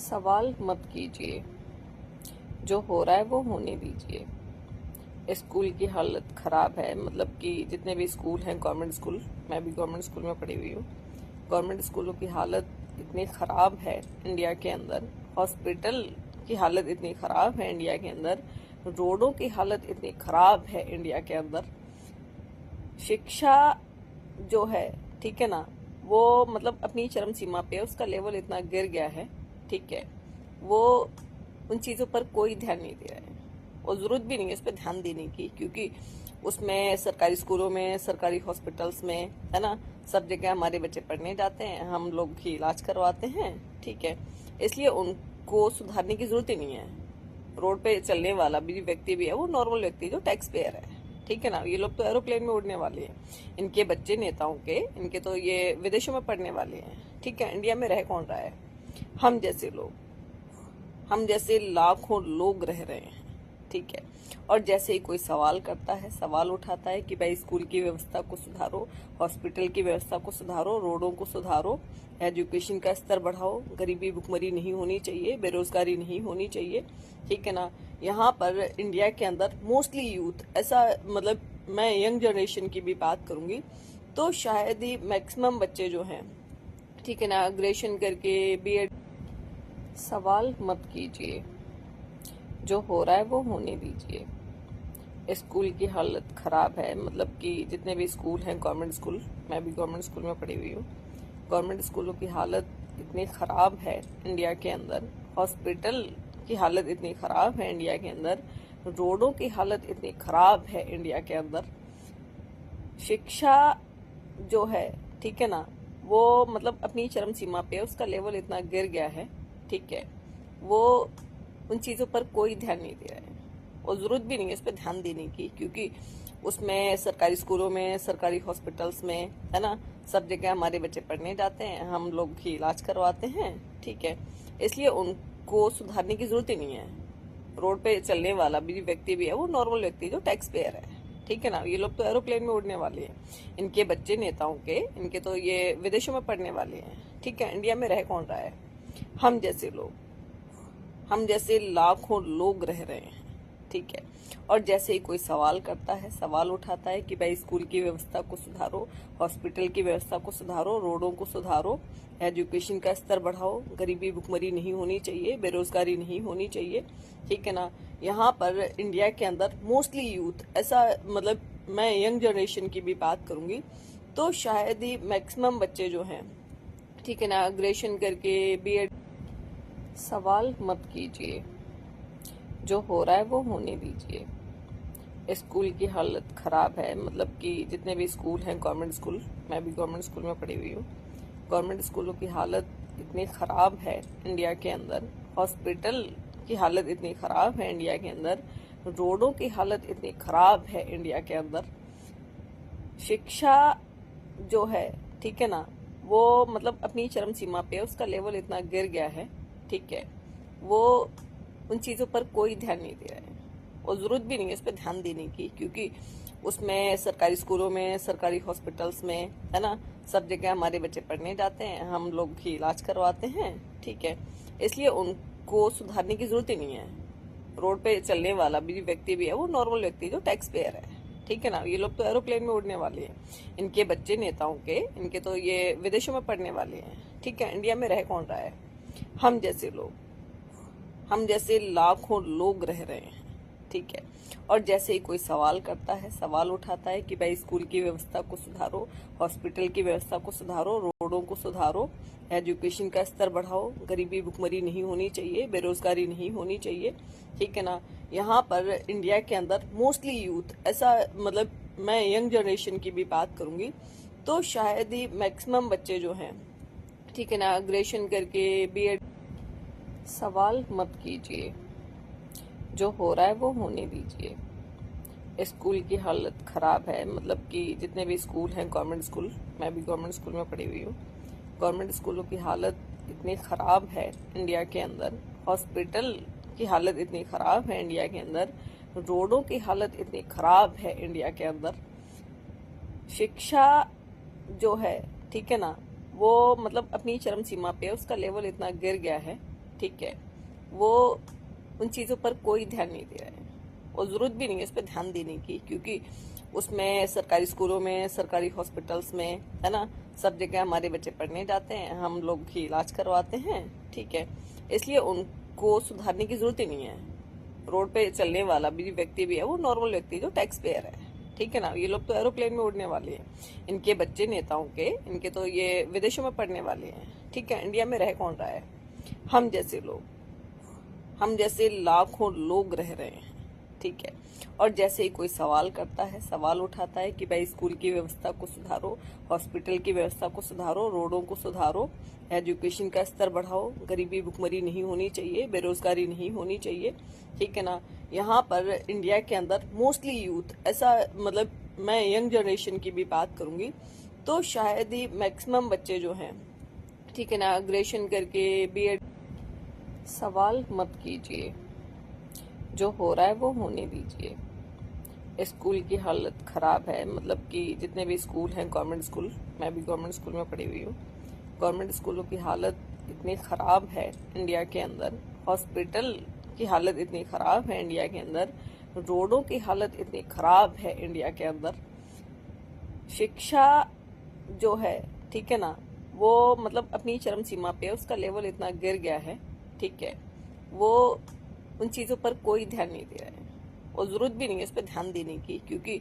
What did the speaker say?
सवाल मत कीजिए, जो हो रहा है वो होने दीजिए। स्कूल की हालत खराब है, मतलब कि जितने भी स्कूल हैं गवर्नमेंट स्कूल, मैं भी गवर्नमेंट स्कूल में पढ़ी हुई हूँ। गवर्नमेंट स्कूलों की हालत इतनी खराब है इंडिया के अंदर, हॉस्पिटल की हालत इतनी खराब है इंडिया के अंदर, रोडों की हालत इतनी खराब है इंडिया के अंदर, शिक्षा जो है, ठीक है ना, वो मतलब अपनी चरम सीमा पे है, उसका लेवल इतना गिर गया है, ठीक है। वो उन चीज़ों पर कोई ध्यान नहीं दे रहा है और ज़रूरत भी नहीं है उस पर ध्यान देने की, क्योंकि उसमें सरकारी स्कूलों में, सरकारी हॉस्पिटल्स में, है ना, सब जगह हमारे बच्चे पढ़ने जाते हैं, हम लोग ही इलाज करवाते हैं, ठीक है। इसलिए उनको सुधारने की ज़रूरत ही नहीं है। रोड पे चलने वाला भी व्यक्ति भी है, वो नॉर्मल व्यक्ति जो टैक्स पेयर है, ठीक है ना। ये लोग तो एरोप्लेन में उड़ने वाले हैं, इनके बच्चे नेताओं के, इनके तो ये विदेशों में पढ़ने वाले हैं, ठीक है। इंडिया में रह कौन रहा है? हम जैसे लोग, हम जैसे लाखों लोग रह रहे हैं, ठीक है। और जैसे ही कोई सवाल करता है, सवाल उठाता है कि भाई स्कूल की व्यवस्था को सुधारो, हॉस्पिटल की व्यवस्था को सुधारो, रोडों को सुधारो, एजुकेशन का स्तर बढ़ाओ, गरीबी भुखमरी नहीं होनी चाहिए, बेरोजगारी नहीं होनी चाहिए, ठीक है ना। यहाँ पर इंडिया के अंदर मोस्टली यूथ ऐसा, मतलब मैं यंग जनरेशन की भी बात करूंगी तो शायद ही मैक्सिमम बच्चे जो हैं, ठीक है ना, ग्रेजुएशन करके बीएड। सवाल मत कीजिए, जो हो रहा है वो होने दीजिए। स्कूल की हालत खराब है, मतलब कि जितने भी स्कूल हैं गवर्नमेंट स्कूल, मैं भी गवर्नमेंट स्कूल में पढ़ी हुई हूँ। गवर्नमेंट स्कूलों की हालत इतनी खराब है इंडिया के अंदर, हॉस्पिटल की हालत इतनी खराब है इंडिया के अंदर, रोडों की हालत इतनी खराब है इंडिया के अंदर, शिक्षा जो है, ठीक है ना, वो मतलब अपनी चरम सीमा पे है, उसका लेवल इतना गिर गया है, ठीक है। वो उन चीज़ों पर कोई ध्यान नहीं दे रहा है और ज़रूरत भी नहीं है उस पर ध्यान देने की, क्योंकि उसमें सरकारी स्कूलों में, सरकारी हॉस्पिटल्स में, है ना, सब जगह हमारे बच्चे पढ़ने जाते हैं, हम लोग ही इलाज करवाते हैं, ठीक है। इसलिए उनको सुधारने की ज़रूरत ही नहीं है। रोड पे चलने वाला भी व्यक्ति भी है, वो नॉर्मल व्यक्ति जो टैक्स पेयर है, ठीक है ना। ये लोग तो एरोप्लेन में उड़ने वाले हैं, इनके बच्चे नेताओं के, इनके तो ये विदेशों में पढ़ने वाले हैं, ठीक है। इंडिया में रह कौन रहा है? हम जैसे लोग, हम जैसे लाखों लोग रह रहे हैं, ठीक है। और जैसे ही कोई सवाल करता है, सवाल उठाता है कि भाई स्कूल की व्यवस्था को सुधारो, हॉस्पिटल की व्यवस्था को सुधारो, रोडों को सुधारो, एजुकेशन का स्तर बढ़ाओ, गरीबी भुखमरी नहीं होनी चाहिए, बेरोजगारी नहीं होनी चाहिए, ठीक है ना। यहाँ पर इंडिया के अंदर मोस्टली यूथ ऐसा, मतलब मैं यंग जनरेशन की भी बात करूंगी तो शायद ही मैक्सिमम बच्चे जो हैं, ठीक है ना, ग्रेजुएशन करके बीएड। सवाल मत कीजिए, जो हो रहा है वो होने दीजिए। स्कूल की हालत खराब है, मतलब कि जितने भी स्कूल हैं गवर्नमेंट स्कूल, मैं भी गवर्नमेंट स्कूल में पढ़ी हुई हूँ। गवर्नमेंट स्कूलों की हालत इतनी खराब है इंडिया के अंदर, हॉस्पिटल की हालत इतनी खराब है इंडिया के अंदर, रोडों की हालत इतनी खराब है इंडिया के अंदर, शिक्षा जो है, ठीक है ना, वो मतलब अपनी चरम सीमा पे है, उसका लेवल इतना गिर गया है, ठीक है। वो उन चीज़ों पर कोई ध्यान नहीं दे रहा है और ज़रूरत भी नहीं है उस पर ध्यान देने की, क्योंकि उसमें सरकारी स्कूलों में, सरकारी हॉस्पिटल्स में, है ना, सब जगह हमारे बच्चे पढ़ने जाते हैं, हम लोग ही इलाज करवाते हैं, ठीक है। इसलिए उनको सुधारने की ज़रूरत ही नहीं है। रोड पे चलने वाला भी व्यक्ति भी है, वो नॉर्मल व्यक्ति जो टैक्स पेयर है, ठीक है ना। ये लोग तो एरोप्लेन में उड़ने वाले हैं, इनके बच्चे नेताओं के, इनके तो ये विदेशों में पढ़ने वाले हैं, ठीक है। इंडिया में रह कौन रहा है? हम जैसे लोग, हम जैसे लाखों लोग रह रहे हैं, ठीक है। और जैसे ही कोई सवाल करता है, सवाल उठाता है कि भाई स्कूल की व्यवस्था को सुधारो, हॉस्पिटल की व्यवस्था को सुधारो, रोडों को सुधारो, एजुकेशन का स्तर बढ़ाओ, गरीबी भुखमरी नहीं होनी चाहिए, बेरोजगारी नहीं होनी चाहिए, ठीक है ना। यहाँ पर इंडिया के अंदर मोस्टली यूथ ऐसा, मतलब मैं यंग जनरेशन की भी बात करूंगी तो शायद ही मैक्सिमम बच्चे जो हैं, ठीक है ना, ग्रेजुएशन करके बीएड। सवाल मत कीजिए, जो हो रहा है वो होने दीजिए। स्कूल की हालत खराब है, मतलब कि जितने भी स्कूल हैं गवर्नमेंट स्कूल, मैं भी गवर्नमेंट स्कूल में पढ़ी हुई हूँ। गवर्नमेंट स्कूलों की हालत इतनी खराब है इंडिया के अंदर, हॉस्पिटल की हालत इतनी खराब है इंडिया के अंदर, रोडों की हालत इतनी खराब है इंडिया के अंदर, शिक्षा जो है, ठीक है ना, वो मतलब अपनी चरम सीमा पे है, उसका लेवल इतना गिर गया है, ठीक है, वो उन चीज़ों पर कोई ध्यान नहीं दे रहा है और ज़रूरत भी नहीं है उस पर ध्यान देने की, क्योंकि उसमें सरकारी स्कूलों में, सरकारी हॉस्पिटल्स में, है ना, सब जगह हमारे बच्चे पढ़ने जाते हैं, हम लोग ही इलाज करवाते हैं, ठीक है। इसलिए उनको सुधारने की ज़रूरत ही नहीं है। रोड पे चलने वाला भी व्यक्ति भी है, वो नॉर्मल व्यक्ति जो टैक्स पेयर है, ठीक है ना। ये लोग तो एरोप्लेन में उड़ने वाले हैं, इनके बच्चे नेताओं के, इनके तो ये विदेशों में पढ़ने वाले हैं, ठीक है। इंडिया में रह कौन रहा है? हम जैसे लोग, हम जैसे लाखों लोग रह रहे हैं, ठीक है। और जैसे ही कोई सवाल करता है, सवाल उठाता है कि भाई स्कूल की व्यवस्था को सुधारो, हॉस्पिटल की व्यवस्था को सुधारो, रोडों को सुधारो, एजुकेशन का स्तर बढ़ाओ, गरीबी भुखमरी नहीं होनी चाहिए, बेरोजगारी नहीं होनी चाहिए, ठीक है ना। यहाँ पर इंडिया के अंदर मोस्टली यूथ ऐसा, मतलब मैं यंग जनरेशन की भी बात करूंगी तो शायद ही मैक्सिमम बच्चे जो हैं, ठीक है ना, ग्रेजुएशन करके बीएड। सवाल मत कीजिए, जो हो रहा है वो होने दीजिए। स्कूल की हालत खराब है, मतलब कि जितने भी स्कूल हैं गवर्नमेंट स्कूल, मैं भी गवर्नमेंट स्कूल में पढ़ी हुई हूँ, गवर्नमेंट स्कूलों की हालत इतनी खराब है इंडिया के अंदर, हॉस्पिटल की हालत इतनी खराब है इंडिया के अंदर, रोडों की हालत इतनी खराब है इंडिया के अंदर, शिक्षा जो है, ठीक है ना, वो मतलब अपनी चरम सीमा पे है, उसका लेवल इतना गिर गया है, ठीक है। वो उन चीज़ों पर कोई ध्यान नहीं दे रहा है और ज़रूरत भी नहीं है उस पर ध्यान देने की, क्योंकि